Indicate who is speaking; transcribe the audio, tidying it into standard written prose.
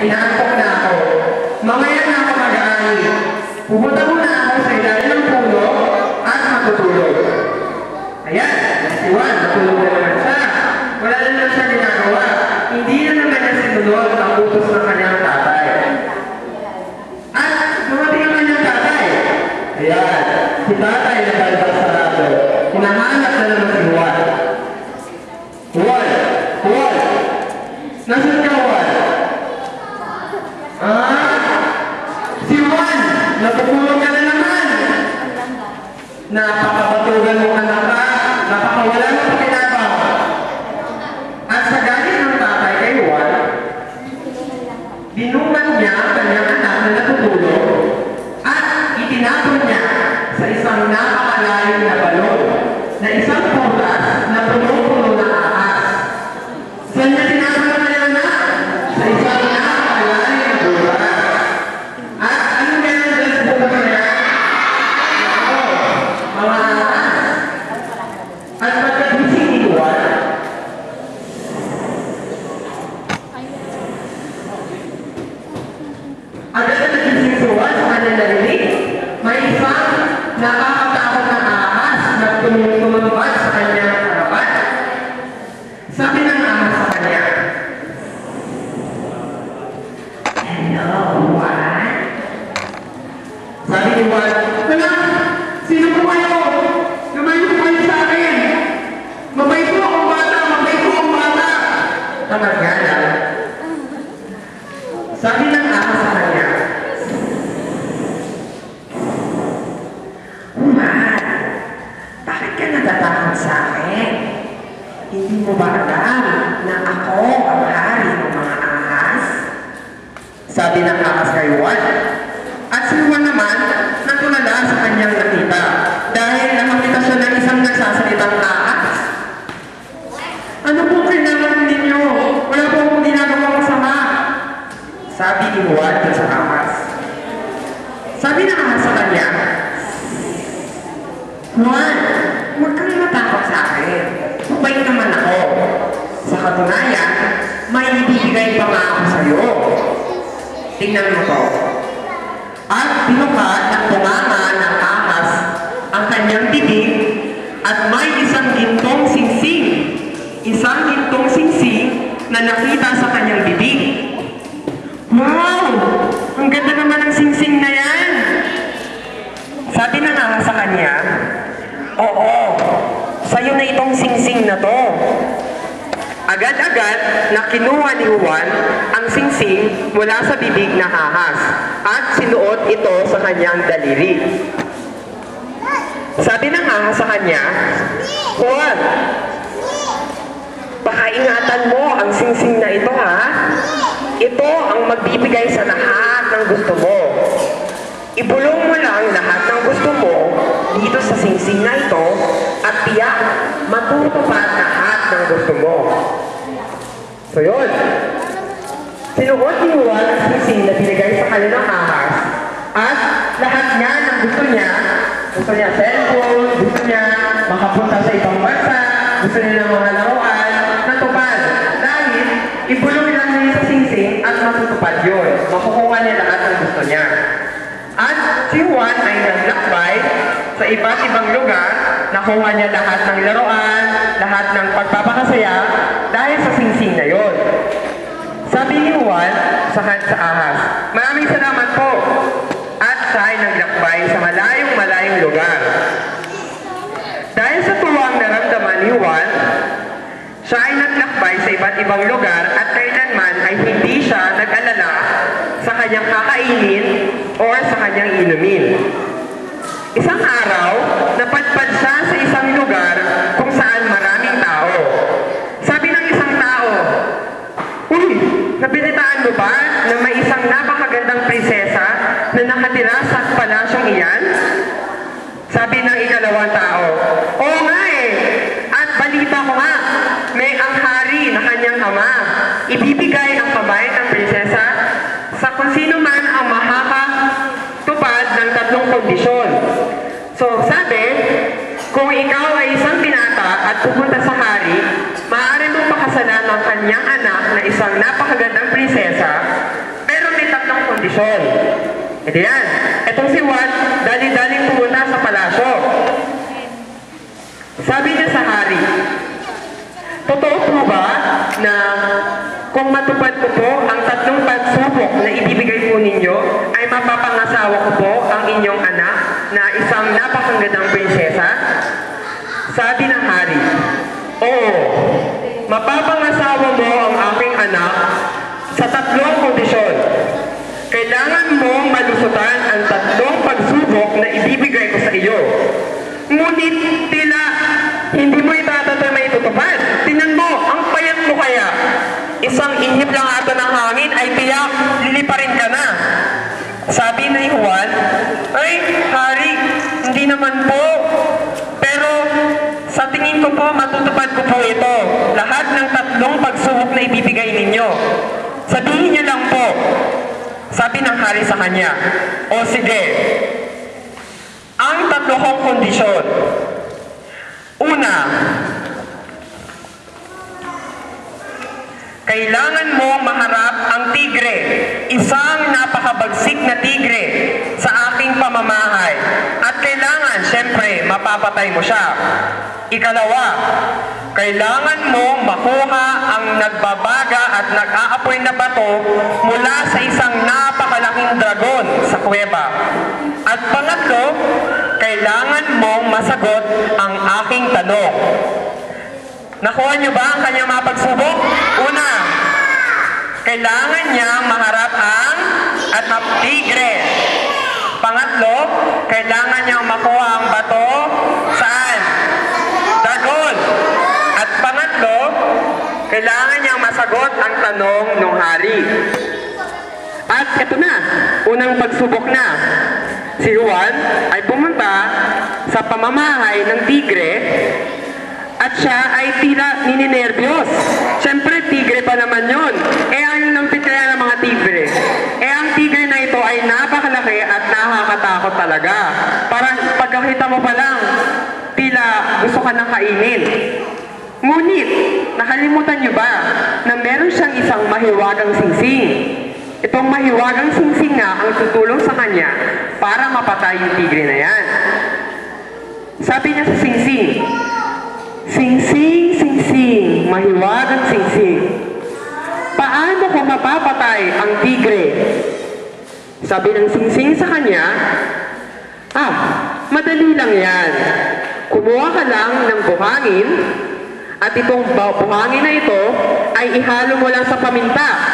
Speaker 1: Inaantok na ako. Mamaya na ako mag-aani. Pupunta muna ako sa ilalim ng puno at matutulog. Ayan, si Juan, natulog na naman siya. Wala na naman siya ginagawa. Hindi na naman niya sinunod ang utos ng kanyang tatay. At dumating ang kanyang tatay. Ayan, si tatay na balbas sarado. Hinahanap na naman si Juan. Juan! Juan! Nasaan ka, Juan? Si Juan! Natutulog ka na naman! Napakabatugan mo anak ka, napakawala mo pakinabang. At sa galit ng tatay kay Juan, binuman niya ang kanyang anak na natutulog at itinapon niya sa isang napakalayo na balon na isang putas na puno-puno na ahas. Saan niya tinapon ang kanyang anak? Sa isang napakalayo na butas. At anong meron dyan sa butas na yan? Mga ahas. At pagkagising ni Juan, agad na nagising si Juan sa kanyang narinig. May isang nakakatakot na ahas na tumulubad sa kanyang harapan. Sabi ng ahas sa kanya, "Hello, Juan?" Sabi ni Juan, "Anak, sino po kayo? Lumayo po kayo sa akin. Mabait po akong bata, mabait po akong bata." Tamad nga lang. Sabi ng ahas sa kanya, "Juan, bakit ka natatakot sa akin? Hindi mo ba alam na ako ang hari ng mga ahas?" Sabi ng ahas kay Juan. At si Juan naman, natulala sa kanyang nakita dahil nakakita siya ng isang nagsasalitang ahas. "Ano po kailangan ninyo? Wala po akong ginagawang masama." Sabi ni Juan dun sa ahas. Sabi ng ahas sa kanya, "Juan, huwag kang matakot sa akin. Mabait naman ako. Sa katunayan, may ibibigay pa nga ako sa'yo. Tingnan mo to." At binukat at bunganga ng ahas ang kanyang bibig at may isang gintong singsing. Isang gintong singsing na nakita sa kanyang bibig. "Wow! Ang ganda naman ng singsing na yan!" Sabi ng ahas sa kanya, "Oo, sa'yo na itong singsing na to." Agad-agad na kinuha ni Juan ang singsing mula sa bibig na ahas at sinuot ito sa kanyang daliri. Sabi ng ahas sa kanya, "Juan, baka ingatan mo ang singsing na ito, ha? Ito ang magbibigay sa lahat ng gusto mo. Ibulong mo lang lahat ng gusto mo dito sa singsing na ito at tiyak matutupad lahat ng gusto mo." So yun, sinuot ni Juan ang singsing na binigay sa kanya ng ahas at lahat nga ng gusto niya cellphone, gusto niya makapunta sa ibang bansa, gusto niya ng mga laruan, natupad. Dahil ibulong lang niya sa singsing at matutupad yun. Makukuha niya lahat ng gusto niya. At si Juan ay naglakbay sa iba't ibang lugar, nakuha niya lahat ng laruan, lahat ng pagpapakasaya dahil sa singsing na yon. Sabi ni Juan sa ahas, "Maraming salamat po." At siya ay naglakbay sa malayong lugar. Dahil sa tuwang naramdaman ni Juan, siya ay naglakbay sa iba't ibang lugar at kailanman ay hindi siya nag-alala sa kanyang kakainin o sa kanyang inumin. Isang araw, napadpad siya sa isang lugar kung saan maraming tao. Sabi ng isang tao, "Uy, nabalitaan mo ba na may isang napakagandang prinsesa na nakatira sa palasyong iyan?" Sabi ng ikalawang tao, "Oo nga eh, at balita ko nga, may ang hari na kanyang ama. Ibibigay ang kamay ng prinsesa sa kung sino man ang makakatupad ng 3 kondisyon." So sabi, kung ikaw ay isang binata at pupunta sa hari, maaari mong pakasalan ng kanyang anak na isang napakagandang prinsesa kondisyon. E di yan, etong si Juan, dali-daling pumunta sa palasyo. Sabi niya sa hari, totoo po ba na kung matupad ko po ang tatlong pagsubok na ibibigay po ninyo, ay mapapangasawa ko po ang inyong anak na isang napakagandang prinsesa? Sabi ng hari, oo, mapapangasawa mo ang aking anak sa tatlong kondisyon. Kailangan mong malusutan ang tatlong pagsubok na ibibigay ko sa iyo. Ngunit tila hindi mo itatatay may tutupad. Tingnan mo, ang payat mo kaya. Isang ihip lang ato ng hangin ay tiyak, liliparin ka na. Sabi ni Juan, ay, hari, hindi naman po. Pero sa tingin ko po, matutupad ko po ito. Lahat ng tatlong pagsubok na ibibigay ninyo. Sabihin niyo lang po. Sabi ng hari sa kanya, o sige, ang tatlo kong kondisyon. Una, kailangan mo maharap ang tigre, isang napakabagsik na tigre sa aking pamamahay. At kailangan, syempre, mapapatay mo siya. Ikalawa, kailangan mo makuha ang nagbabaga at nag-aapoy na bato mula sa isang napakalaking dragon sa kuweba. At pangatlo, kailangan mong masagot ang aking tanong. Nakuha niyo ba ang kanyang mga pagsubok? Una, kailangan niyang maharap ang at tigre. Pangatlo, kailangan niyang makuha ang bato saan? Dragon. At pangatlo, kailangan niyang masagot ang tanong ng hari. At ito na, unang pagsubok na. Si Juan ay pumunta sa pamamahay ng tigre at siya ay tila nininervyos. Siyempre, tigre pa naman yun. Ang nampit kaya ng mga tigre. Ang tigre na ito ay napakalaki at nakakatakot talaga. Parang pagkakita mo pa lang, tila gusto ka nang kainin. Ngunit, nakalimutan niyo ba na meron siyang isang mahiwagang singsing? Itong mahiwagang singsing nga ang tutulong sa kanya para mapatay yung tigre na yan. Sabi niya sa singsing, singsing, singsing, mahiwagang singsing, paano ko mapapatay ang tigre? Sabi ng singsing sa kanya, madali lang yan. Kumuha ka lang ng buhangin at itong buhangin na ito ay ihalo mo lang sa paminta.